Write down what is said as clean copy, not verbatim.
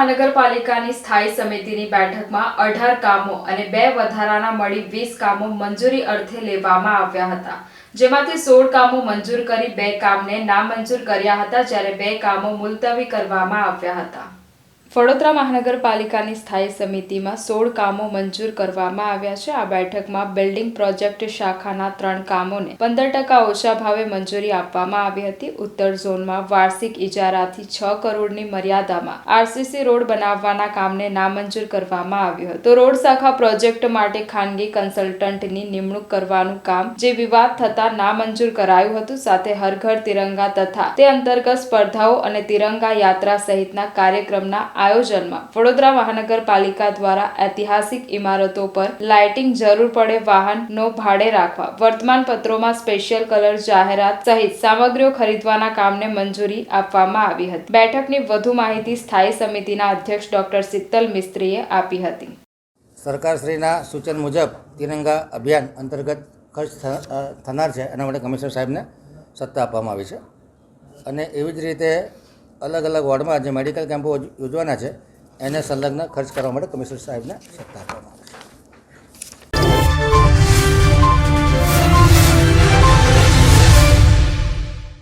મહાનગરપાલિકાની સ્થાયી સમિતિની બેઠકમાં 18 કામો અને 2 વધારાના મળી 20 કામો મંજૂરી અર્થે લેવામાં આવ્યા હતા, જેમાંથી 16 કામો મંજૂર કરી 2 કામને નામંજૂર કર્યા હતા, જ્યારે 2 કામો મુલતવી કરવામાં આવ્યા હતા। વડોદરા મહાનગરપાલિકાની સ્થાયી સમિતિમાં 16 કામો મંજૂર કરવામાં આવ્યા છે। આ બેઠકમાં બિલ્ડિંગ પ્રોજેક્ટ શાખાના 3 કામોને 15% ઓછા ભાવે મંજૂરી આપવામાં આવી હતી। ઉત્તર ઝોનમાં વાર્ષિક ઇજારાથી 6 કરોડની મર્યાદામાં આરસીસી રોડ બનાવવાના કામને નામંજૂર કરવામાં આવ્યું હતું। તો રોડ શાખા પ્રોજેક્ટ માટે ખાનગી કન્સલ્ટન્ટની નિમણૂક કરવાનું કામ જે વિવાદ થતા નામંજૂર કરાયું હતું। સાથે હર ઘર તિરંગા તથા તે અંતર્ગત સ્પર્ધાઓ અને તિરંગા યાત્રા સહિતના કાર્યક્રમના આયોજનમાં વડોદરા મહાનગરપાલિકા દ્વારા ઐતિહાસિક ઇમારતો પર લાઇટિંગ જરૂર પડે વાહનો ભાડે રાખવા વર્તમાન પત્રોમાં સ્પેશિયલ કલર જાહેરાત સહિત સામગ્રીઓ ખરીદવાના કામને મંજૂરી આપવામાં આવી હતી। બેઠકની વધુ માહિતી સ્થાયી સમિતિના અધ્યક્ષ ડોક્ટર શીતલ મિસ્ત્રીએ આપી હતી। સરકારશ્રીના સૂચન મુજબ તિરંગા અભિયાન અંતર્ગત ખર્ચ થનાર છે, એના માટે કમિશનર સાહેબને સત્તા આપવામાં આવી છે અને એવી જ રીતે અલગ અલગ વોર્ડમાં જે મેડિકલ કેમ્પો યોજવાના છે એને સંલગ્ન ખર્ચ કરવા માટે કમિશનર સાહેબને સત્તા આપવામાં આવે છે।